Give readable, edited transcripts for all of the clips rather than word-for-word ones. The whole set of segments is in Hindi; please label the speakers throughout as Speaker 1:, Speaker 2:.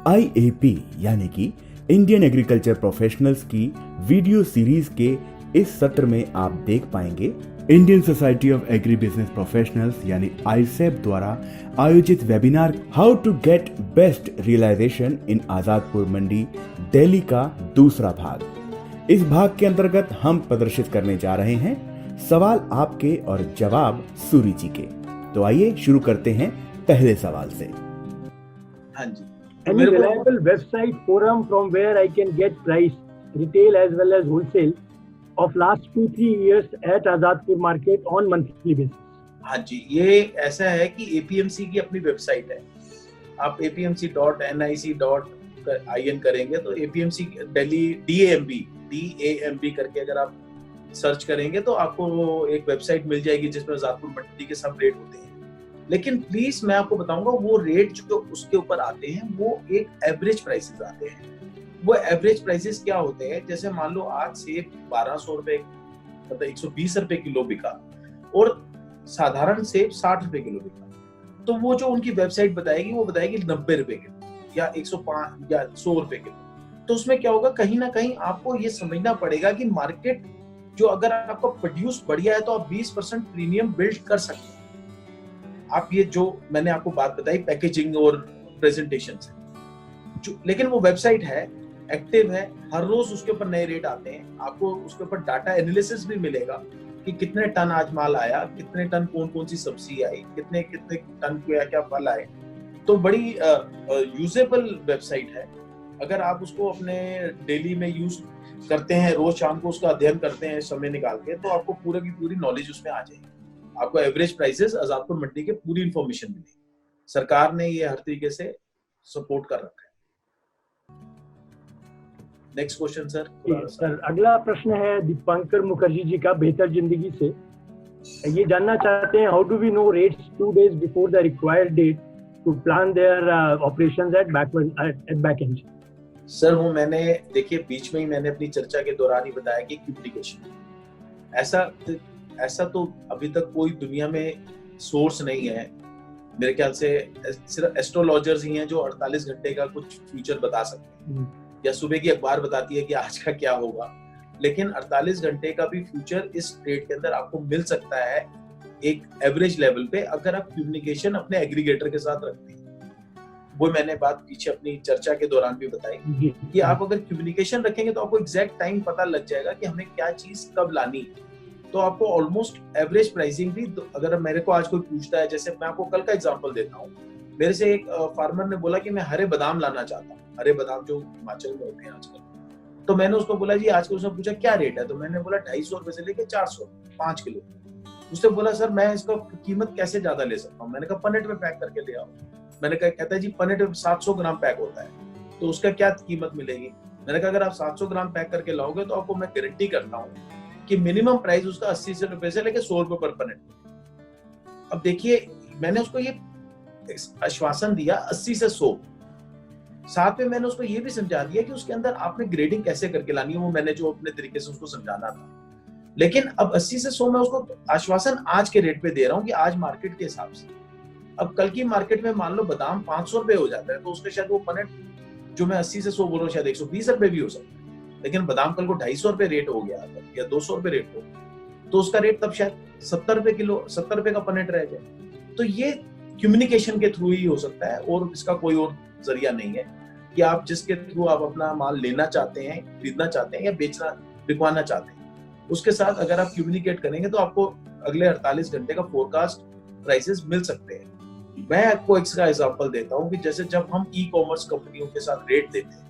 Speaker 1: IAP यानी कि इंडियन एग्रीकल्चर प्रोफेशनल्स की वीडियो सीरीज के इस सत्र में आप देख पाएंगे Indian society of agri business professionals यानी आईसेप द्वारा आयोजित webinar how to get best realisation in Azadpur Mandi Delhi का दूसरा भाग। इस भाग के अंतर्गत हम प्रदर्शित करने जा रहे हैं सवाल आपके और जवाब सूरी जी के। तो आइए शुरू करते हैं पहले सवाल से।
Speaker 2: हाँ जी,
Speaker 3: Any reliable website forum from where I can get price, retail as well as wholesale of last 2-3 years at Azadpur market on monthly basis?
Speaker 2: हाँ जी, ये ऐसा है कि APMC की अपनी वेबसाइट है। आप apmc.nic.in करेंगे तो APMC दिल्ली DAMB करके अगर आप सर्च करेंगे तो आपको एक वेबसाइट मिल जाएगी जिसमें आजादपुर मंडी के सब रेट होते हैं। लेकिन प्लीज मैं आपको बताऊंगा वो रेट जो उसके ऊपर आते हैं वो एक एवरेज प्राइसेस आते हैं। वो एवरेज प्राइसेस क्या होते हैं, जैसे मान लो आज सेब 1200 रुपए मतलब 120 रुपए किलो बिका और साधारण सेब 60 रुपए किलो बिका, तो वो जो उनकी वेबसाइट बताएगी वो बताएगी 90 रुपए किलो या 105 या 100 रुपए किलो। तो उसमें क्या होगा, कहीं ना कहीं आपको ये समझना पड़ेगा कि मार्केट जो अगर आपका प्रोड्यूस बढ़िया है तो आप 20% प्रीमियम बिल्ड कर सकते हैं। आप ये जो मैंने आपको बात बताई पैकेजिंग और प्रेजेंटेशन से जो, लेकिन वो वेबसाइट है, एक्टिव है, हर रोज उसके ऊपर नए रेट आते हैं। आपको उसके ऊपर डाटा एनालिसिस भी मिलेगा कि कितने टन आज माल आया, कितने टन कौन सी सब्जी आई, कितने टन क्या फल आए। तो बड़ी यूजेबल वेबसाइट है। अगर आप उसको अपने डेली में यूज करते हैं, रोज शाम को उसका अध्ययन करते हैं समय निकाल के, तो आपको पूरी की पूरी नॉलेज उसमें आ जाएगी। आपको एवरेज प्राइसेस आजादपुर मंडी के पूरी इंफॉर्मेशन मिलेगी। सरकार ने ये हर तरीके से सपोर्ट कर रखा है। Next question sir.
Speaker 3: अगला प्रश्न है दीपांकर मुखर्जी जी का बेहतर जिंदगी से। ये जानना चाहते हैं how do we know rates 2 days before the required date to plan their operations at back end.
Speaker 2: Sir वो मैंने देखिए बीच में ही मैंने अपनी चर्चा के दौरान ही बताया कि कम्युनिकेशन ऐसा तो अभी तक कोई दुनिया में सोर्स नहीं है। मेरे ख्याल से सिर्फ एस्ट्रोलॉजर्स ही हैं जो 48 घंटे का कुछ फ्यूचर बता सकते हैं, या सुबह की अखबार बताती है कि आज का क्या होगा। लेकिन 48 घंटे का भी फ्यूचर इस ट्रेड के अंदर आपको मिल सकता है एक एवरेज लेवल पे, अगर आप कम्युनिकेशन अपने एग्रीगेटर के साथ रखते हैं। वो मैंने बात पीछे अपनी चर्चा के दौरान भी बताई कि आप अगर कम्युनिकेशन रखेंगे तो आपको एग्जैक्ट टाइम पता लग जाएगा कि हमें क्या चीज कब लानी है। तो आपको ऑलमोस्ट एवरेज प्राइसिंग भी, अगर मेरे को आज कोई पूछता है, जैसे मैं आपको कल का एग्जांपल देता हूँ, मेरे से एक फार्मर ने बोला कि मैं हरे बादाम लाना चाहता हूँ, हरे बादाम जो हिमाचल में होते हैं आजकल। तो मैंने उसको बोला जी आजकल, उसने पूछा क्या रेट है, तो मैंने बोला 250 रुपए से लेके 400 5 किलो। उसने बोला सर मैं इसका कीमत कैसे ज्यादा ले सकता हूँ। मैंने कहा पनेट में पैक करके ले आओ। मैंने कहा, कहता है जी पनेट में 700 ग्राम पैक होता है तो उसका क्या कीमत मिलेगी। मैंने कहा अगर आप 700 ग्राम पैक करके लाओगे तो आपको मैं गारंटी करता हूँ कि मिनिमम प्राइस उसका 80 रुपए से लेके 100 रुपए पर पनेट। अब देखिए मैंने उसको ये आश्वासन दिया 80 से 100, साथ में मैंने उसको ये भी समझा दिया कि उसके अंदर आपने ग्रेडिंग कैसे करके लानी है, वो मैंने जो अपने तरीके से उसको समझाना था। लेकिन अब 80 से 100 मैं उसको आश्वासन आज के रेट पे दे रहा हूँ कि आज मार्केट के हिसाब से। अब कल की मार्केट में मान लो बादाम 500 रुपए हो जाता है तो उसके शायद वो पनेट जो मैं 80 से 100 बोल रहा हूँ शायद 120 रुपए भी हो सकता है। लेकिन बादाम कल को 250 रुपए रेट हो गया या 200 रुपए रेट हो, तो उसका रेट तब शायद 70 रुपए किलो, 70 रुपए का पनेट रह जाए। तो ये कम्युनिकेशन के थ्रू ही हो सकता है और इसका कोई और जरिया नहीं है कि आप जिसके थ्रू आप अपना माल लेना चाहते हैं, खरीदना चाहते हैं या बेचना बिकवाना चाहते हैं, उसके साथ अगर आप कम्युनिकेट करेंगे तो आपको अगले 48 घंटे का फोरकास्ट प्राइसेस मिल सकते हैं। मैं आपको इसका एग्जांपल देता हूँ कि जैसे जब हम ई कॉमर्स कंपनियों के साथ रेट देते हैं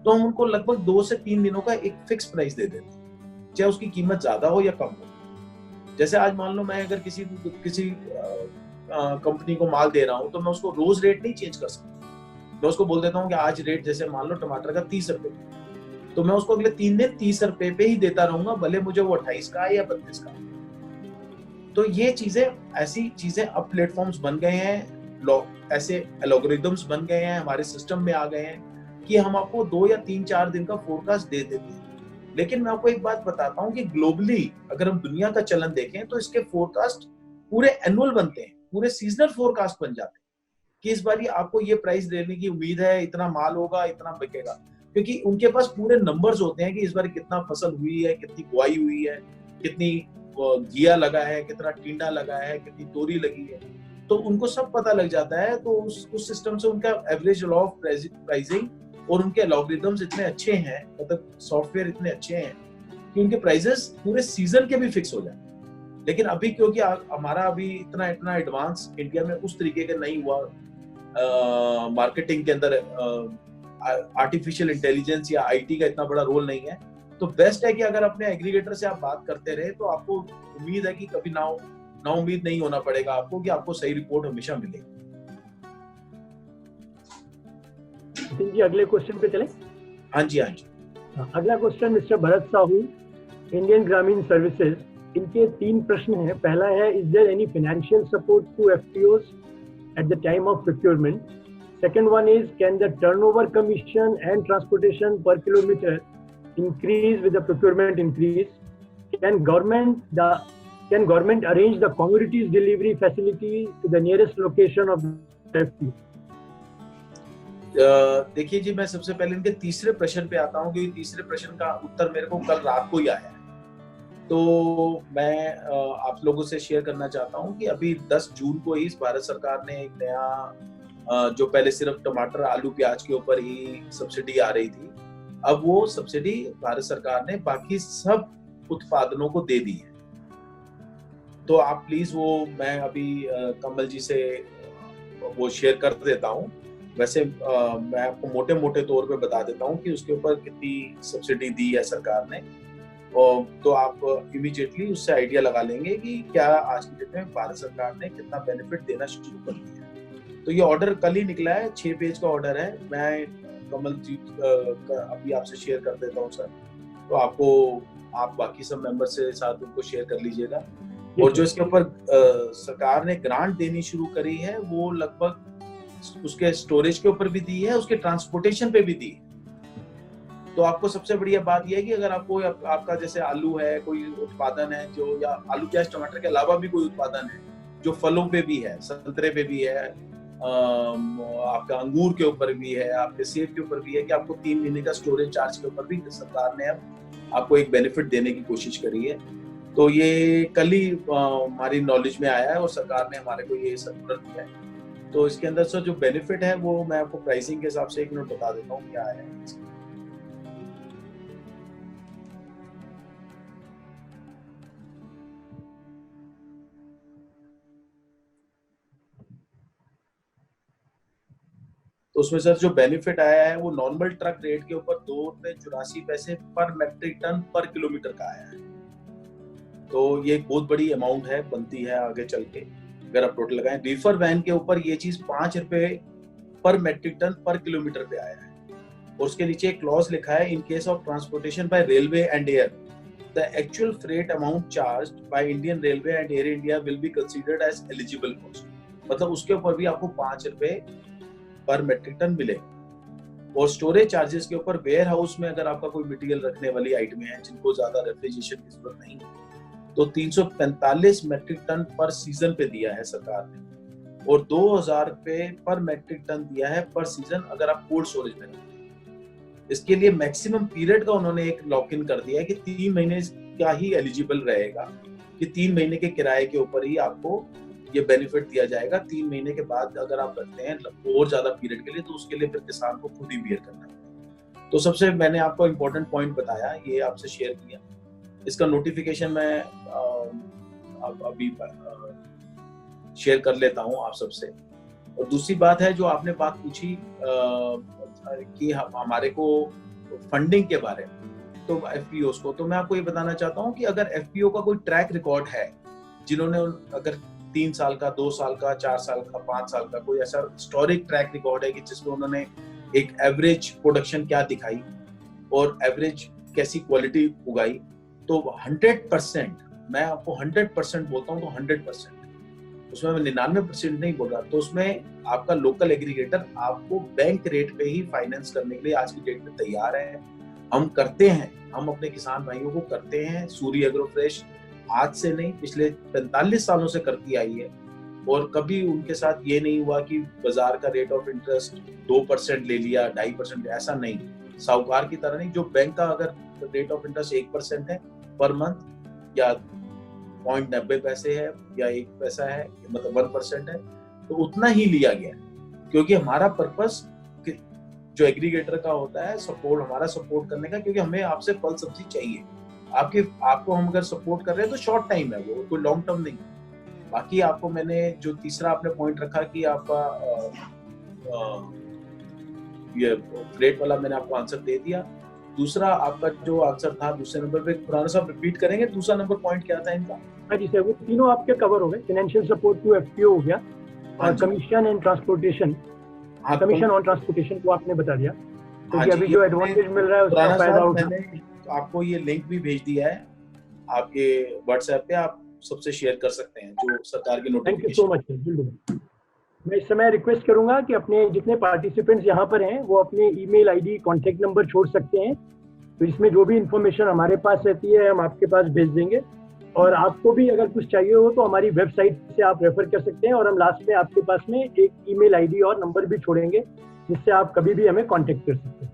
Speaker 2: तो हम उनको लगभग 2 से 3 दिनों का एक फिक्स प्राइस दे देते हैं, चाहे उसकी कीमत ज्यादा हो या कम हो। जैसे आज मान लो मैं अगर किसी कंपनी को माल दे रहा हूँ तो मैं उसको रोज रेट नहीं चेंज कर सकता। मैं उसको बोल देता हूँ कि आज रेट जैसे मान लो टमाटर का 30 रुपए, तो मैं उसको अगले 3 दिन 30 रुपए पे ही देता रहूंगा, भले मुझे वो 28 का है या 32 का। तो ये चीजें, ऐसी चीजें अब प्लेटफॉर्म्स बन गए हैं, ऐसे एल्गोरिदम्स बन गए हैं, हमारे सिस्टम में आ गए हैं कि हम आपको 2 या 3-4 दिन का फोरकास्ट दे देते हैं। लेकिन मैं आपको एक बात बताता हूँ कि ग्लोबली अगर हम दुनिया का चलन देखें तो इसके फोरकास्ट पूरे एनुअल बनते हैं, पूरे सीजनल फोरकास्ट बन जाते हैं। कि इस बार आपको ये प्राइस देने की उम्मीद है, इतना माल होगा, इतना बिकेगा, क्योंकि उनके पास पूरे नंबर्स होते हैं कि इस बार कितना फसल हुई है, कितनी बुआई हुई है, कितनी घिया लगा है, कितना टिंडा लगा है, कितनी तोरी लगी है, तो उनको सब पता लग जाता है। तो उस सिस्टम से उनका एवरेज लॉ ऑफ प्राइसिंग और उनके एल्गोरिथम्स इतने अच्छे हैं, मतलब सॉफ्टवेयर इतने अच्छे हैं कि उनके प्राइसेस पूरे सीजन के भी फिक्स हो जाए। लेकिन अभी क्योंकि हमारा अभी इतना एडवांस इंडिया में उस तरीके का नहीं हुआ, मार्केटिंग के अंदर आर्टिफिशियल इंटेलिजेंस या आईटी का इतना बड़ा रोल नहीं है, तो बेस्ट है कि अगर अपने एग्रीगेटर से आप बात करते रहे तो आपको उम्मीद है कि कभी ना उम्मीद नहीं होना पड़ेगा आपको, कि आपको सही रिपोर्ट हमेशा मिलेगी।
Speaker 3: जी अगले क्वेश्चन पे चलें।
Speaker 2: हाँ जी, हाँ जी।
Speaker 3: अगला question mister Bharat Sahu, Indian Gramin services, इनके 3 प्रश्न हैं। पहला है, is there any financial support to FPOs at the time of procurement? Second one is, can the turnover commission and transportation per kilometer increase with the procurement increase? Can government arrange the commodities delivery facility to the nearest location of the FPO?
Speaker 2: देखिए जी, मैं सबसे पहले इनके तीसरे प्रश्न पे आता हूँ, क्योंकि तीसरे प्रश्न का उत्तर मेरे को कल रात को ही आया है। तो मैं आप लोगों से शेयर करना चाहता हूं कि अभी 10 जून को ही भारत सरकार ने एक नया, जो पहले सिर्फ टमाटर, आलू, प्याज के ऊपर ही सब्सिडी आ रही थी, अब वो सब्सिडी भारत सरकार ने बाकी सब उत्पादनों को दे दी है। तो आप प्लीज वो, मैं अभी कमल जी से वो शेयर कर देता हूं। वैसे मैं आपको मोटे मोटे तौर पे बता देता हूं कि उसके ऊपर कितनी सब्सिडी दी है सरकार ने, तो आप इमीडिएटली उससे आइडिया लगा लेंगे कि क्या आज की डेट में भारत सरकार ने कितना बेनिफिट देना शुरू कर दिया है। तो ये ऑर्डर कल ही निकला है, 6 पेज का ऑर्डर है। मैं कमल जी अभी आपसे शेयर कर देता हूँ सर, तो आप बाकी सब मेंबर से साथ उनको शेयर कर लीजिएगा। और जो इसके ऊपर सरकार ने ग्रांट देनी शुरू करी है, वो लगभग उसके स्टोरेज के ऊपर भी दी है, उसके ट्रांसपोर्टेशन पे भी दी है। तो आपको सबसे बढ़िया बात यह है कि अगर आपको आपका जैसे आलू है, कोई उत्पादन है जो, या आलू, प्याज, टमाटर के अलावा भी कोई उत्पादन है जो फलों पे भी है, संतरे पे भी है, आपका अंगूर के ऊपर भी है, आपके सेब के ऊपर भी है, कि आपको 3 महीने का स्टोरेज चार्ज के ऊपर भी सरकार ने अब आपको एक बेनिफिट देने की कोशिश करी है। तो ये कल ही हमारी नॉलेज में आया है और सरकार ने हमारे को ये सर्कुलर दिया है। तो इसके अंदर सर जो बेनिफिट है वो मैं आपको प्राइसिंग के हिसाब से 1 मिनट बता देता हूँ क्या है। तो उसमें सर जो बेनिफिट आया है वो नॉर्मल ट्रक रेट के ऊपर ₹2.84 पर मेट्रिक टन पर किलोमीटर का आया है। तो ये एक बहुत बड़ी अमाउंट है, बनती है आगे चल के अगर आप टोटल लगाएं। रीफर वैन के ऊपर ये चीज ₹5 पर मेट्रिक टन पर किलोमीटर पे आया है। और उसके नीचे एक क्लॉज लिखा है, in case of transportation by railway and air the actual freight amount charged by Indian railway and Air India will be considered as eligible cost. मतलब उसके ऊपर भी आपको ₹5 पर मेट्रिक टन मिले। और स्टोरेज चार्जेस के ऊपर वेयर हाउस में अगर आपका कोई मटेरियल रखने वाली आइटमें हैं जिनको ज्यादा रेफ्रिजरेशन की जरूरत नहीं है, तो 345 मेट्रिक टन पर सीजन पे दिया है सरकार ने, और ₹2000 पर मेट्रिक टन दिया है पर सीजन अगर आप कोल्ड स्टोरेज में रखते हैं। इसके लिए मैक्सिमम पीरियड का उन्होंने एक लॉक इन कर दिया है कि 3 महीने का ही एलिजिबल रहेगा, कि 3 महीने के किराए के ऊपर ही आपको ये बेनिफिट दिया जाएगा। 3 महीने के बाद अगर आप रखते हैं और ज्यादा पीरियड के लिए, तो उसके लिए फिर किसान को खुद ही बियर करना है। तो सबसे मैंने आपको इम्पोर्टेंट पॉइंट बताया, ये आपसे शेयर किया। इसका नोटिफिकेशन मैं अभी शेयर कर लेता हूं आप सबसे। और दूसरी बात है जो आपने बात पूछी कि हमारे को फंडिंग के बारे में, तो एफपीओ को, तो मैं आपको ये बताना चाहता हूं कि अगर एफपीओ का कोई ट्रैक रिकॉर्ड है, जिन्होंने अगर 3 साल का, 2 साल का, 4 साल का, 5 साल का कोई ऐसा हिस्टोरिक ट्रैक रिकॉर्ड है कि जिसमें उन्होंने एक एवरेज प्रोडक्शन क्या दिखाई और एवरेज कैसी क्वालिटी उगाई, तो 100%, मैं आपको 100% बोलता हूँ, तो 100%, उसमें मैं 99% नहीं बोल रहा, तो उसमें आपका लोकल एग्रीगेटर आपको बैंक रेट पे ही फाइनेंस करने के लिए आज की डेट में तैयार है। हम करते हैं, हम अपने किसान भाइयों को करते हैं। सूर्य एग्रो फ्रेश आज से नहीं, पिछले 45 सालों से करती आई है, और कभी उनके साथ ये नहीं हुआ कि बाजार का रेट ऑफ इंटरेस्ट 2% ले लिया, 2.5%, ऐसा नहीं। साहूकार की तरह नहीं, जो बैंक का अगर रेट ऑफ इंटरेस्ट 1% है पर मंथ, या 0.90 पैसे है, या 1 पैसा है, मतलब 1% है, तो उतना ही लिया गया, क्योंकि हमारा पर्पस जो एग्रीगेटर का होता है सपोर्ट, हमारा सपोर्ट करने का, क्योंकि हमें आपसे फल सब्जी चाहिए। आपको हम अगर सपोर्ट कर रहे हैं तो शॉर्ट टाइम है, वो कोई लॉन्ग टर्म नहीं। बाकी आपको मैंने जो तीसरा आपने पॉइंट रखा कि आपका ये रेट वाला, मैंने आपको आंसर दे दिया। दूसरा आपका जो आंसर था दूसरे नंबर पे, पुराना साहब रिपीट करेंगे, दूसरा नंबर पॉइंट क्या था इनका?
Speaker 3: हाँ जी सर, वो तीनों आपके कवर हो गए। फाइनेंशियल सपोर्ट टू एफपीओ हो गया,
Speaker 2: हाँ
Speaker 3: और
Speaker 2: जी।
Speaker 3: कमीशन एंड ट्रांसपोर्टेशन,
Speaker 2: हाँ,
Speaker 3: कमीशन ऑन ट्रांसपोर्टेशन को आपने बता दिया,
Speaker 2: हाँ
Speaker 3: क्योंकि
Speaker 2: जी,
Speaker 3: अभी
Speaker 2: ये
Speaker 3: जो
Speaker 2: मैंने
Speaker 3: एडवांटेज मिल रहा है उसका
Speaker 2: पुराना
Speaker 3: फायदा
Speaker 2: साहब
Speaker 3: उठा।
Speaker 2: मैंने आपको ये लिंक भी भेज दिया है आपके व्हाट्सएप पे, आप सबसे शेयर कर सकते हैं जो सरकार की
Speaker 3: thank you so
Speaker 2: notification.
Speaker 3: Much sir, बिल्कुल। मैं इस समय रिक्वेस्ट करूंगा कि अपने जितने पार्टिसिपेंट्स यहाँ पर हैं वो अपने ईमेल आईडी, कॉन्टैक्ट नंबर छोड़ सकते हैं, तो इसमें जो भी इंफॉर्मेशन हमारे पास रहती है हम आपके पास भेज देंगे। और आपको भी अगर कुछ चाहिए हो तो हमारी वेबसाइट से आप रेफर कर सकते हैं, और हम लास्ट में आपके पास में एक ईमेल आईडी और नंबर भी छोड़ेंगे, जिससे आप कभी भी हमें कांटेक्ट कर सकते हैं।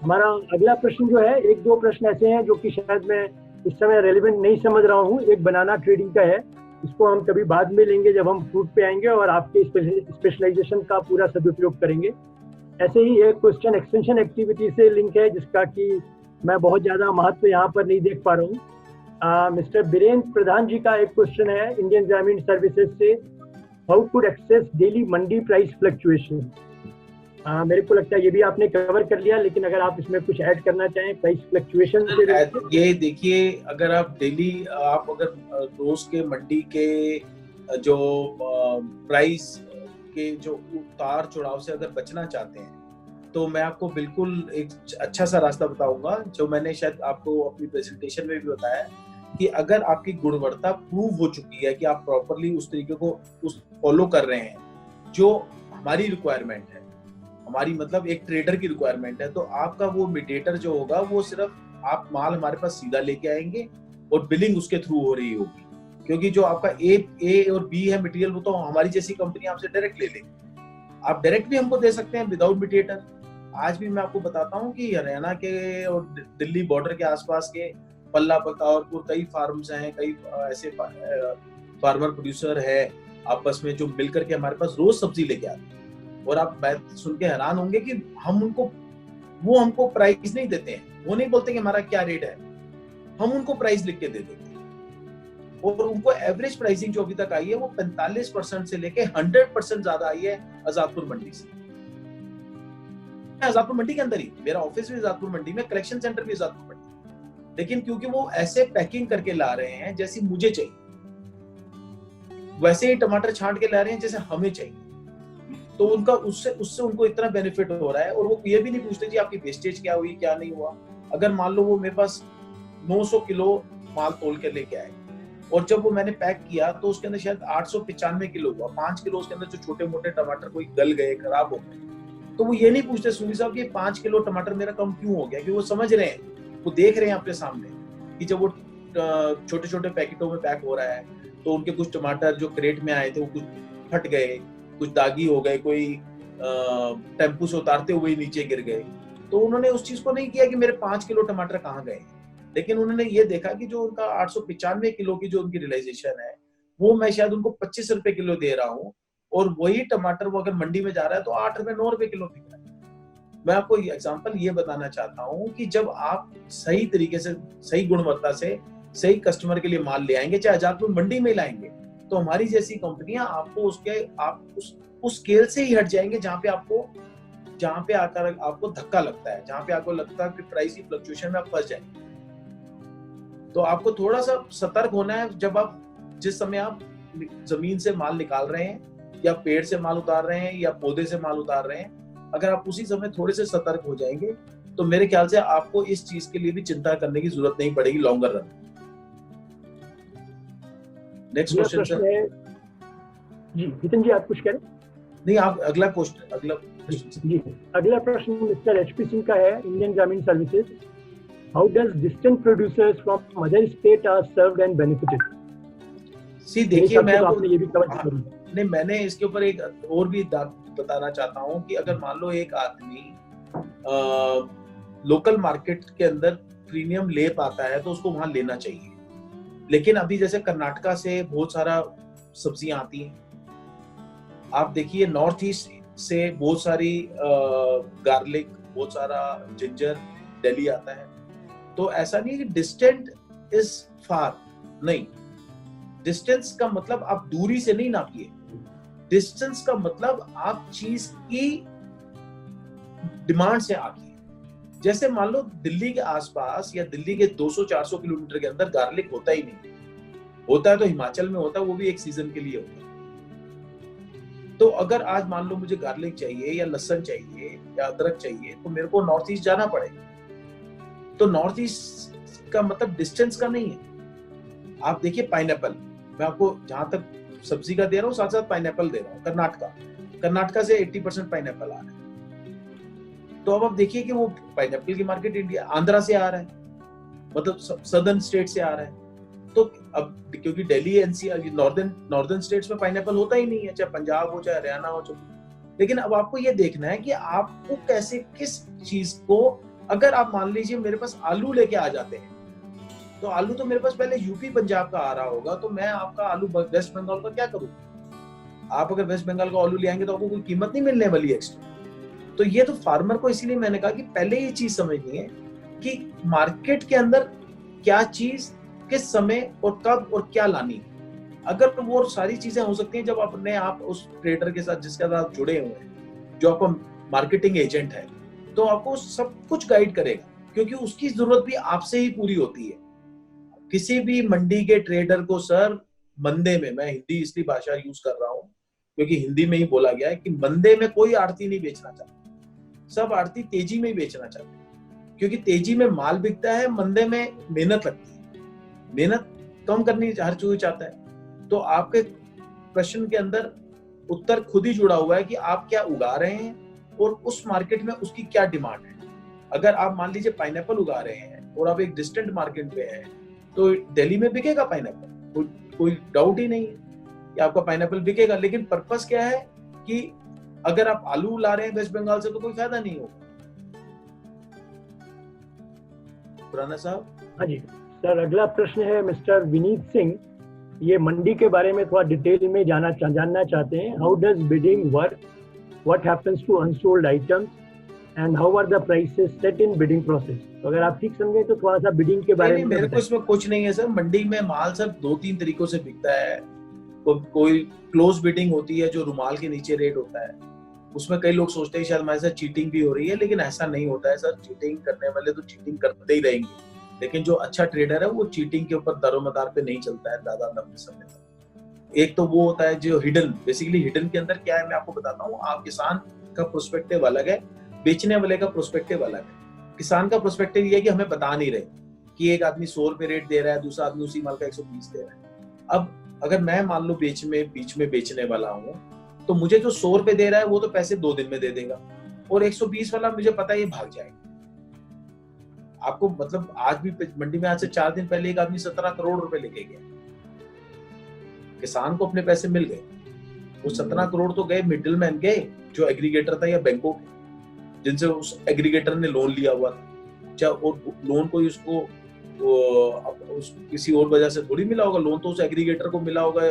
Speaker 3: हमारा अगला प्रश्न जो है, 1-2 प्रश्न ऐसे हैं जो कि शायद मैं इस समय रेलिवेंट नहीं समझ रहा हूँ। एक बनाना ट्रेडिंग का है, इसको हम कभी बाद में लेंगे जब हम फ्रूट पे आएंगे और आपके स्पेशलाइजेशन का पूरा सदुपयोग करेंगे। ऐसे ही एक क्वेश्चन एक्सटेंशन एक्टिविटी से लिंक है, जिसका कि मैं बहुत ज़्यादा महत्व यहाँ पर नहीं देख पा रहा हूँ। मिस्टर बीरेन्द्र प्रधान जी का एक क्वेश्चन है इंडियन ग्रामीण सर्विसेज से, how could access daily mandi price fluctuation. मेरे को लगता है ये भी आपने कवर कर लिया, लेकिन अगर आप इसमें कुछ ऐड करना चाहें प्राइस फ्लक्चुएशन से।
Speaker 2: ये देखिए, अगर आप डेली, आप अगर रोज के मंडी के जो प्राइस के जो उतार चढ़ाव से अगर बचना चाहते हैं, तो मैं आपको बिल्कुल एक अच्छा सा रास्ता बताऊंगा, जो मैंने शायद आपको अपनी प्रेजेंटेशन में भी बताया, कि अगर आपकी गुणवत्ता प्रूव हो चुकी है कि आप प्रॉपरली उस तरीके को फॉलो कर रहे हैं जो हमारी रिक्वायरमेंट है, हमारी मतलब एक ट्रेडर की रिक्वायरमेंट है, तो आपका वो मीडिएटर जो होगा वो सिर्फ आप माल हमारे पास सीधा लेके आएंगे और बिलिंग उसके थ्रू हो रही होगी, क्योंकि जो आपका ए और बी है मटेरियल, वो तो हमारी जैसी कंपनी आपसे डायरेक्ट ले लेगी। आप डायरेक्ट भी हमको दे सकते हैं विदाउट मीडिएटर। आज भी मैं आपको बताता हूँ कि हरियाणा के और दिल्ली बॉर्डर के आसपास के पल्ला, बकावरपुर, कई फार्म्स हैं, कई ऐसे फार्मर प्रोड्यूसर है आपस में, जो मिलकर के हमारे पास रोज सब्जी लेके आते हैं। और आप बात सुन के हैरान होंगे कि वो हमको प्राइस नहीं देते हैं, वो नहीं बोलते कि हमारा क्या रेट है, हम उनको प्राइस लिख के दे देते हैं। और उनको एवरेज प्राइसिंग जो अभी तक आई है वो 45% से लेके 100% ज्यादा आई है आजादपुर मंडी से। आजादपुर मंडी के अंदर ही, मेरा ऑफिस भी आजादपुर मंडी में, कलेक्शन सेंटर भी आजादपुर मंडी, लेकिन क्योंकि वो ऐसे पैकिंग करके ला रहे हैं जैसी मुझे चाहिए, वैसे ही टमाटर छांट के ला रहे हैं जैसे हमें चाहिए, तो उनका उससे उनको इतना बेनिफिट हो रहा है। और वो ये भी नहीं पूछते जी आपकी वेस्टेज क्या हुई, क्या नहीं हुआ। अगर मान लो वो मेरे पास 900 किलो माल तोल के लेके आए, और जब वो मैंने पैक किया तो उसके अंदर शायद 895 किलो हुआ, 5 किलो उसके अंदर जो छोटे मोटे टमाटर कोई गल गए, खराब हो गए, तो वो ये नहीं पूछते सुनी साहब कि 5 किलो टमाटर मेरा कम क्यों हो गया, क्योंकि वो समझ रहे हैं, वो देख रहे हैं अपने सामने कि जब वो छोटे छोटे पैकेटों में पैक हो रहा है, तो उनके कुछ टमाटर जो क्रेट में आए थे वो कुछ फट गए, कुछ दागी हो गए, कोई टेम्पू से उतारते हुए नीचे गिर गए। तो उन्होंने उस चीज को नहीं किया कि मेरे 5 किलो टमाटर कहाँ गए, लेकिन उन्होंने ये देखा कि जो उनका 895 किलो की जो उनकी रियलाइजेशन है, वो मैं शायद उनको 25 रुपए किलो दे रहा हूँ, और वही टमाटर वो अगर मंडी में जा रहा है तो 8 रुपए 9 रुपए किलो बिक रहा है। मैं आपको एग्जांपल ये बताना चाहता हूँ कि जब आप सही तरीके से, सही गुणवत्ता से, सही कस्टमर के लिए माल ले आएंगे, चाहे आजादपुर मंडी में लाएंगे, तो हमारी जैसी कंपनियां आपको आप उस स्केल से ही हट जाएंगे जहां पे आकर आपको धक्का लगता है, जहां पे आपको लगता है कि प्राइस की फ्लक्चुएशन में आप फंस जाएंगे। तो आपको थोड़ा सा सतर्क होना है, जब आप जिस समय आप जमीन से माल निकाल रहे हैं, या पेड़ से माल उतार रहे हैं, या पौधे से माल उतार रहे हैं, अगर आप उसी समय थोड़े से सतर्क हो जाएंगे, तो मेरे ख्याल से आपको इस चीज के लिए भी चिंता करने की जरूरत नहीं पड़ेगी longer run. Next question sir.
Speaker 3: जी नितिन जी, आप कुछ कह रहे हैं?
Speaker 2: नहीं, आप अगला क्वेश्चन
Speaker 3: जी, अगला प्रश्न मिस्टर एचपी सिंह का है, Indian Gramin services. How does distant producers from other state are served and benefited?
Speaker 2: See देखिए, मैं
Speaker 3: आपने ये भी कवर
Speaker 2: नहीं, मैंने इसके ऊपर एक और भी बताना चाहता हूँ कि अगर मान लो एक आदमी लोकल मार्केट के अंदर प्रीमियम ले पाता है तो उसको वहां लेना चाहिए। लेकिन अभी जैसे कर्नाटका से बहुत सारा सब्जियां आती हैं, आप देखिए नॉर्थ ईस्ट से बहुत सारी गार्लिक, बहुत सारा जिंजर दिल्ली आता है। तो ऐसा नहीं कि डिस्टेंट इज फार, नहीं, डिस्टेंस का मतलब आप दूरी से नहीं नापिए, डिस्टेंस का मतलब आप चीज की डिमांड से आकिए। जैसे मान लो दिल्ली के आसपास या दिल्ली के 200-400 किलोमीटर के अंदर गार्लिक होता ही नहीं, होता है तो हिमाचल में होता है, वो भी एक सीजन के लिए होता है। तो अगर आज मान लो मुझे गार्लिक चाहिए या लहसुन चाहिए या अदरक चाहिए तो मेरे को नॉर्थ ईस्ट जाना पड़ेगा। तो नॉर्थ ईस्ट का मतलब डिस्टेंस का नहीं है। आप देखिए पाइनएप्पल, मैं आपको जहां तक सब्जी का दे रहा हूँ साथ साथ पाइनएप्पल दे रहा हूँ। कर्नाटका से 80% पाइनएप्पल आ रहा है। तो अब आप देखिए कि वो पाइनएप्पल की मार्केट इंडिया आंध्रा से आ रहा है, मतलब सदर्न स्टेट से आ रहा है। तो अब क्योंकि दिल्ली एनसीआर नॉर्दर्न स्टेट्स में पाइनएप्पल होता ही नहीं है, चाहे पंजाब हो चाहे हरियाणा हो चाहे। लेकिन अब आपको ये देखना है कि आपको कैसे, किस चीज को, अगर आप मान लीजिए मेरे पास आलू लेके आ जाते हैं तो आलू तो मेरे पास पहले यूपी पंजाब का आ रहा होगा, तो मैं आपका आलू वेस्ट बंगाल का क्या करूँ? आप अगर वेस्ट बंगाल का आलू ले आएंगे तो आपको कोई कीमत नहीं मिलने वाली एक्स्ट्रा। तो ये तो फार्मर को, इसीलिए मैंने कहा कि पहले ये चीज समझनी है कि मार्केट के अंदर क्या चीज किस समय और कब और क्या लानी है। अगर वो सारी चीजें हो सकती हैं जब अपने आप उस ट्रेडर के साथ जिसके साथ जुड़े हुए हैं, जो आपका मार्केटिंग एजेंट है, तो आपको सब कुछ गाइड करेगा, क्योंकि उसकी जरूरत भी आपसे ही पूरी होती है। किसी भी मंडी के ट्रेडर को सर मंदे में, मैं हिंदी इसलिए भाषा यूज कर रहा हूँ क्योंकि हिंदी में ही बोला गया है कि मंदे में कोई आड़ती नहीं बेचना चाहता, सब आड़ती तेजी में ही बेचना चाहते हैं। क्योंकि तेजी में माल बिकता है, मंदे में मेहनत लगती है, मेहनत कम करनी हर कोई चाहता है। तो आपके प्रश्न के अंदर उत्तर खुद ही जुड़ा हुआ है कि आप क्या उगा रहे हैं और उस मार्केट में उसकी क्या डिमांड है। अगर आप मान लीजिए पाइनएप्पल उगा रहे हैं और आप एक डिस्टेंट मार्केट में हैं तो दिल्ली में बिकेगा पाइनएप्पल, कोई डाउट ही नहीं है कि आपका पाइनएप्पल बिकेगा। लेकिन पर्पस क्या है कि अगर आप आलू ला रहे हैं वेस्ट बंगाल से तो कोई फायदा नहीं होगा। खुराना साहब।
Speaker 3: हाँ जी सर, अगला प्रश्न है मिस्टर विनीत सिंह। ये मंडी के बारे में थोड़ा डिटेल में जानना चाहते हैं। How does bidding work, what happens to unsold items and how are the prices set in bidding process. तो अगर आप ठीक समझे तो थोड़ा सा बिडिंग के बारे में।
Speaker 2: मेरे को इसमें कुछ नहीं है सर। मंडी में माल सर 2-3 तरीकों से बिकता है। कोई क्लोज बिडिंग होती है जो रुमाल के नीचे रेट होता है, उसमें कई लोग सोचते हैं शायद हमारे साथ चीटिंग भी हो रही है, लेकिन ऐसा नहीं होता है सर। चीटिंग करने वाले तो चीटिंग करते ही रहेंगे, लेकिन जो अच्छा ट्रेडर है वो चीटिंग के ऊपर दारोमदार पे नहीं चलता है ज्यादा लंबे समय तक। एक तो वो होता है जो हिडन, बेसिकली हिडन के अंदर क्या है मैं आपको बताता हूँ। आप किसान का प्रोस्पेक्टिव अलग है, बेचने वाले का प्रोस्पेक्टिव अलग है। किसान का प्रोस्पेक्टिव ये है कि हमें बता नहीं रहे कि एक आदमी 100 रुपए रेट दे रहा है, दूसरा आदमी उसी माल का 120 दे रहा है। अब अगर मैं मान लो बीच में बेचने वाला हूँ तो मुझे जो 100 रुपए दे रहा है वो तो पैसे 2 दिन में दे देगा, और 120 वाला मुझे पता है ये भाग जाएगा। आपको मतलब आज भी मंडी में आज से 4 दिन पहले एक आदमी 17 करोड़ रुपए लेके गया, किसान को अपने पैसे मिल गए। वो 17 करोड़ तो गए मिडिल मैन गए, जो एग्रीगेटर था या बैंकों के, जिनसे उस एग्रीगेटर ने लोन लिया हुआ था। चाहे और लोन कोई उसको किसी और वजह से थोड़ी मिला होगा, लोन तो उस एग्रीगेटर को मिला होगा,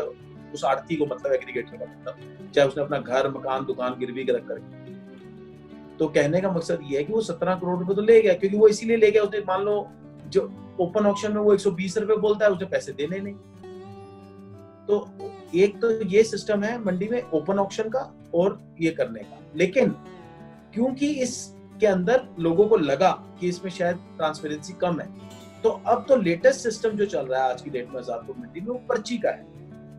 Speaker 2: उस आड़ती को, मतलब एग्रीगेटर का मतलब, चाहे उसने अपना घर मकान दुकान गिरवी के रख करके। तो कहने का मकसद ये है कि वो 17 करोड़ रुपए तो ले गया, क्योंकि वो इसीलिए ले गया, उसने मान लो जो ओपन ऑक्शन में वो 120 रुपए बोलता है, उसने पैसे देने नहीं। तो एक तो ये सिस्टम है मंडी में ओपन ऑक्शन का और ये करने का। लेकिन क्योंकि इसके अंदर लोगों को लगा कि इसमें शायद ट्रांसपेरेंसी कम है, तो अब तो लेटेस्ट सिस्टम जो चल रहा है आज की डेट में आजादपुर मंडी में, वो पर्ची का है,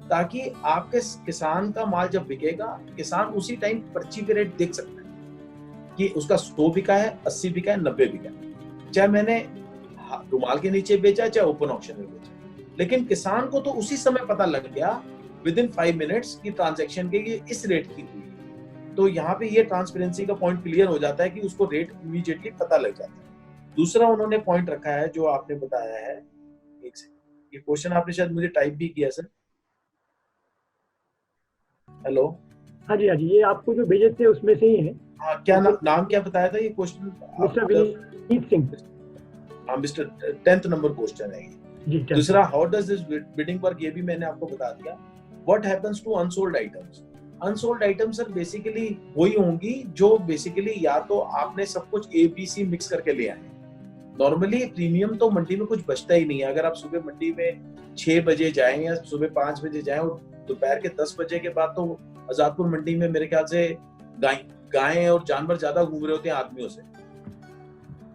Speaker 2: ताकि आपके किसान का माल जब बिकेगा, किसान उसी टाइम पर्ची पे रेट देख सकता है कि उसका 100 बिका है, 80 बिका है, 90 बिका है, चाहे मैंने रुमाल के नीचे बेचा चाहे ओपन ऑक्शन में बेचा। लेकिन किसान को तो उसी समय पता लग गया विद इन 5 मिनट्स की ट्रांजैक्शन के ये इस रेट की हुई। तो यहाँ पे ये ट्रांसपेरेंसी का पॉइंट क्लियर हो जाता है कि उसको रेट इमीडिएटली पता लग जाता है। दूसरा उन्होंने पॉइंट रखा है जो आपने बताया है, एक सेकंड, ये क्वेश्चन आपने शायद मुझे टाइप भी किया सर। हेलो,
Speaker 3: हाँ जी, ये आपको जो भेजे थे उसमें से ही है।
Speaker 2: हाँ, क्या नाम क्या बताया था ये क्वेश्चन?
Speaker 3: मिस्टर विनीत सिंह।
Speaker 2: हाँ मिस्टर, 10th नंबर क्वेश्चन है ये।
Speaker 3: जी,
Speaker 2: दूसरा, how does this bidding work, ये भी मैंने आपको बता दिया। What happens to unsold items? Unsold items sir basically वही होंगी जो बेसिकली या तो आपने सब कुछ ABC मिक्स करके ले आए। नॉर्मली प्रीमियम तो मंडी में कुछ बचता ही नहीं है। अगर आप सुबह मंडी में 6 बजे जाएं या सुबह 5 बजे जाएं और दोपहर के 10 बजे के बाद तो आजादपुर मंडी में मेरे ख्याल से गायें और जानवर ज्यादा घूम रहे होते हैं आदमियों से।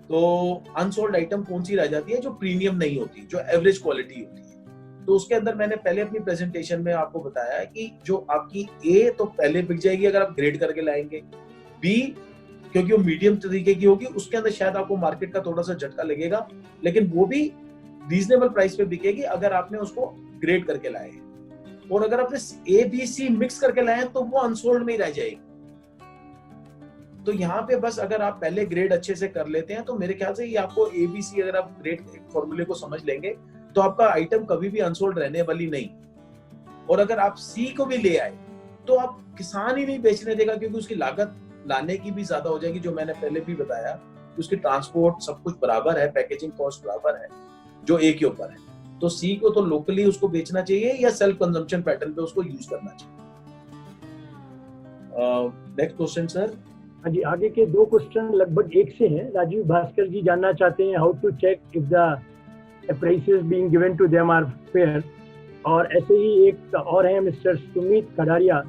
Speaker 2: तो अनसोल्ड आइटम कौन सी रह जाती है? जो प्रीमियम नहीं होती, जो एवरेज क्वालिटी होती है। तो उसके अंदर मैंने पहले अपनी प्रेजेंटेशन में आपको बताया कि जो आपकी ए तो पहले बिक जाएगी अगर आप ग्रेड करके लाएंगे, बी क्योंकि वो मीडियम तरीके की होगी, उसके अंदर शायद आपको मार्केट का थोड़ा सा झटका लगेगा, लेकिन वो भी रीजनेबल प्राइस पे बिकेगी अगर आपने उसको ग्रेड करके लाए। और अगर आपने ABC मिक्स करके लाए तो वो अनसोल्ड में ही रह जाएगी। तो यहाँ पे बस अगर आप पहले ग्रेड अच्छे से कर लेते हैं तो मेरे ख्याल से ये आपको ABC, अगर आप ग्रेड फॉर्मूले को समझ लेंगे तो आपका आइटम कभी भी अनसोल्ड रहने वाली नहीं। और अगर आप C को भी ले आए तो आप किसान ही नहीं बेचने देगा, क्योंकि उसकी लागत लाने की भी ज्यादा हो जाएगी, जो मैंने पहले भी बताया कि उसकी ट्रांसपोर्ट सब कुछ बराबर है, पैकेजिंग कॉस्ट बराबर है जो A के ऊपर है। तो C को तो लोकली उसको बेचना चाहिए या सेल्फ कंजम्पशन पैटर्न पे उसको यूज करना चाहिए। Next question sir.
Speaker 3: हाँ जी, आगे के 2 क्वेश्चन लगभग एक से हैं। राजीव भास्कर जी जानना चाहते हैं how to check if the prices being given to them are fair. और ऐसे ही एक और है mister Sumit Khadria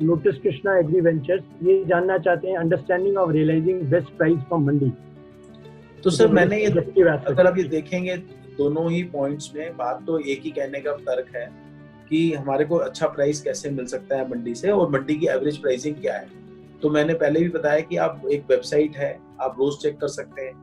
Speaker 3: lotus Krishna agri ventures, ये जानना चाहते हैं understanding of realising best price from mandi.
Speaker 2: तो सर मैंने ये, अगर आप ये देखेंगे दोनों ही पॉइंट्स में बात तो एक ही कहने का तर्क है कि हमारे को अच्छा प्राइस कैसे मिल सकता है मंडी से और मंडी की एवरेज प्राइसिंग क्या है। तो मैंने पहले भी बताया कि आप एक वेबसाइट है, आप रोज चेक कर सकते हैं,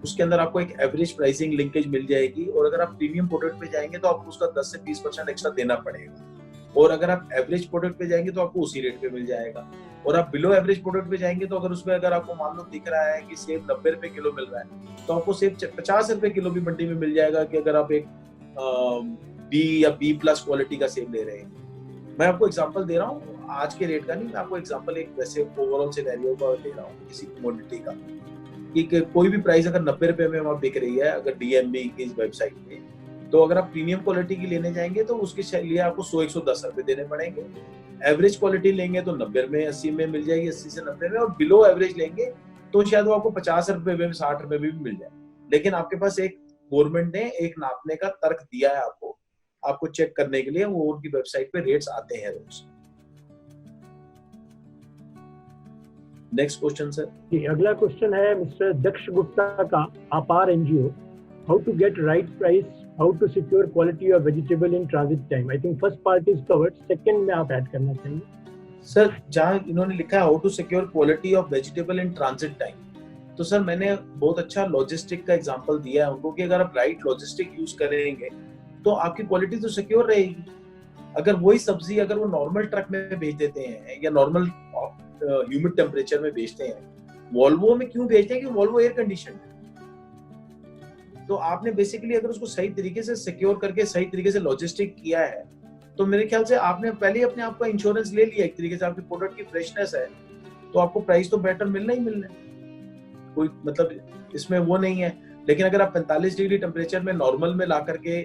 Speaker 2: उसके अंदर आपको एक एवरेज प्राइसिंग लिंकेज मिल जाएगी। और अगर आप प्रीमियम प्रोडक्ट पे जाएंगे तो आपको उसका 10 से 20% एक्स्ट्रा देना पड़ेगा। और अगर आप एवरेज प्रोडक्ट पे जाएंगे तो आपको उसी रेट पे मिल जाएगा। और आप बिलो एवरेज प्रोडक्ट पे जाएंगे तो अगर आपको मान लो दिख रहा है कि सेब 90 रुपए किलो मिल रहा है तो आपको सेब 50 रुपए किलो भी मंडी में मिल जाएगा, कि अगर आप एक B या B+ क्वालिटी का सेब ले रहे हैं। मैं आपको एग्जांपल दे रहा हूँ, आज के रेट का नहीं, मैं आपको एग्जांपल एक वैसे ओवरऑल सिनेरियो का दे रहा हूँ किसी कमोडिटी का, कि कोई भी प्राइस अगर 90 रुपए में वहां बिक रही है अगर DMB की इस वेबसाइट पे, तो अगर आप प्रीमियम क्वालिटी की लेने जाएंगे तो उसके लिए आपको 100-110 रुपए देने पड़ेंगे। एवरेज क्वालिटी लेंगे तो 90 में 80 में मिल जाएगी, 80 से 90 में। और बिलो एवरेज लेंगे तो शायद वो आपको 50 रुपए में 60 रुपए में भी मिल जाए। लेकिन आपके पास एक गवर्नमेंट ने एक नापने का तर्क दिया है आपको चेक करने के लिए, वो उनकी वेबसाइट पे रेट्स आते हैं रोज। Next question sir.
Speaker 3: जी, अगला क्वेश्चन है मिस्टर दक्ष गुप्ता का, Apaar NGO, how to get right price, how to secure quality of vegetable in transit time. I think first part is covered, second में आप ऐड करना चाहिए
Speaker 2: सर। जहां इन्होंने लिखा है how to secure quality of vegetable in transit time, तो सर मैंने बहुत अच्छा लॉजिस्टिक का एग्जांपल दिया है उनको कि अगर आप राइट लॉजिस्टिक यूज करेंगे तो आपकी क्वालिटी तो सिक्योर रहेगी। अगर वही सब्जी अगर वो नॉर्मल ट्रक में भेज देते हैं या नॉर्मल ह्यूमिड टेम्परेचर में बेचते हैं, वॉल्वो में क्यों भेजते हैं? कि वॉल्वो एयर कंडीशन है। तो आपने बेसिकली अगर उसको सही तरीके से सिक्योर करके सही तरीके से लॉजिस्टिक किया है तो मेरे ख्याल से आपने पहले ही अपने आप का इंश्योरेंस ले लिया एक तरीके से। आपके प्रोडक्ट की फ्रेशनेस है तो आपको प्राइस तो बेटर मिलना ही मिलना है, कोई मतलब इसमें वो नहीं है। लेकिन अगर आप 45 डिग्री टेम्परेचर में नॉर्मल में ला करके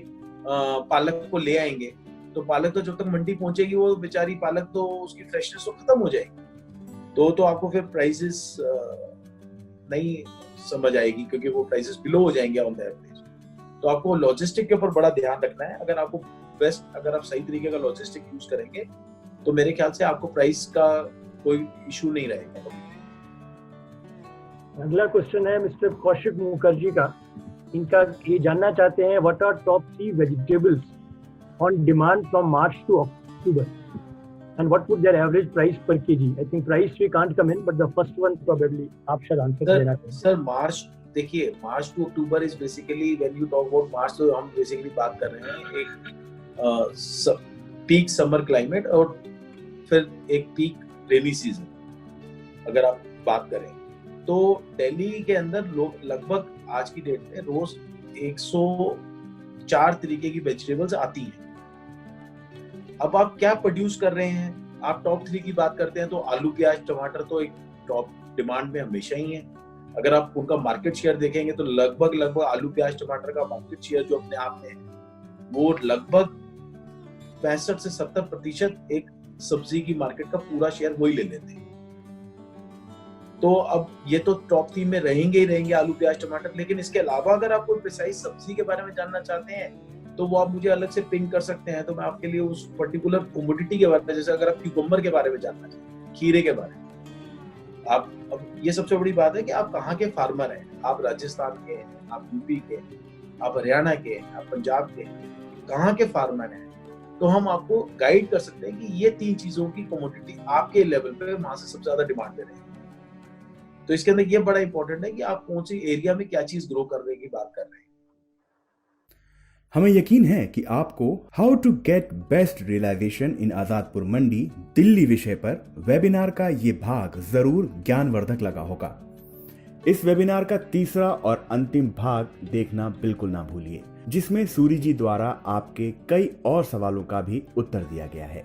Speaker 2: पालक को ले आएंगे तो पालक तो जब तक मंडी पहुंचेगी वो बेचारी पालक तो उसकी फ्रेशनेस तो खत्म हो जाएगी। तो आपको फिर प्राइसेस नहीं समझ आएगी, क्योंकि वो प्राइसेस बिलो हो जाएंगे ऑन द एवरेज। तो आपको लॉजिस्टिक के ऊपर बड़ा ध्यान रखना है। अगर आपको अगर आप सही तरीके का लॉजिस्टिक यूज करेंगे तो मेरे ख्याल से आपको प्राइस का कोई इशू नहीं रहेगा।
Speaker 3: अगला क्वेश्चन है मिस्टर कौशिक मुखर्जी का, इनका ये जानना चाहते हैं what are top 3 vegetables on demand from March to October and what would their average price per kg? I think price we can't come in, but the first one probably आप शायद आंसर देना चाहिए।
Speaker 2: सर मार्च, देखिए March to October is basically when you talk about March, तो हम बेसिकली बात कर रहे हैं एक पीक समर क्लाइमेट और फिर एक पीक रेनी सीजन। अगर आप बात करें तो दिल्ली के अंदर लोग लगभग आज की डेट में रोज 104 तरीके की वेजिटेबल्स आती हैं। अब आप क्या प्रोड्यूस कर रहे हैं? आप टॉप 3 की बात करते हैं तो आलू, प्याज, टमाटर तो एक टॉप डिमांड में हमेशा ही है। अगर आप उनका मार्केट शेयर देखेंगे तो लगभग आलू, प्याज, टमाटर का मार्केट शेयर जो अपने आप में है, वो लगभग 65 से 70% एक सब्जी की मार्केट का पूरा शेयर वही ले लेते हैं। तो अब ये तो टॉप 3 में रहेंगे ही रहेंगे आलू, प्याज, टमाटर। लेकिन इसके अलावा अगर आप कोई प्रिसाइज सब्जी के बारे में जानना चाहते हैं तो वो आप मुझे अलग से पिंग कर सकते हैं, तो मैं आपके लिए उस पर्टिकुलर कमोडिटी के बारे में, जैसे अगर आप क्यूकम्बर के बारे में जानना चाहते हैं, खीरे के बारे में, आप अब ये सबसे बड़ी बात है कि आप कहाँ के फार्मर हैं। आप राजस्थान के हैं, आप यूपी के, आप हरियाणा के, आप पंजाब के, कहाँ के फार्मर हैं, तो हम आपको गाइड कर सकते हैं कि ये 3 चीजों की कमोडिटी आपके लेवल पे वहां से सबसे ज्यादा डिमांड दे रहे हैं। तो इसके अंदर ये बड़ा इंपॉर्टेंट है कि आप कौन सी एरिया में क्या चीज ग्रो करने की बात कर रहे हैं।
Speaker 1: हमें यकीन है कि आपको how to get best realisation in Azadpur Mandi Delhi विषय पर वेबिनार का ये भाग जरूर ज्ञानवर्धक लगा होगा। इस वेबिनार का तीसरा और अंतिम भाग देखना बिल्कुल ना भूलिए, जिसमें सूरी जी द्वारा आपके कई और सवालों का भी उत्तर दिया गया है।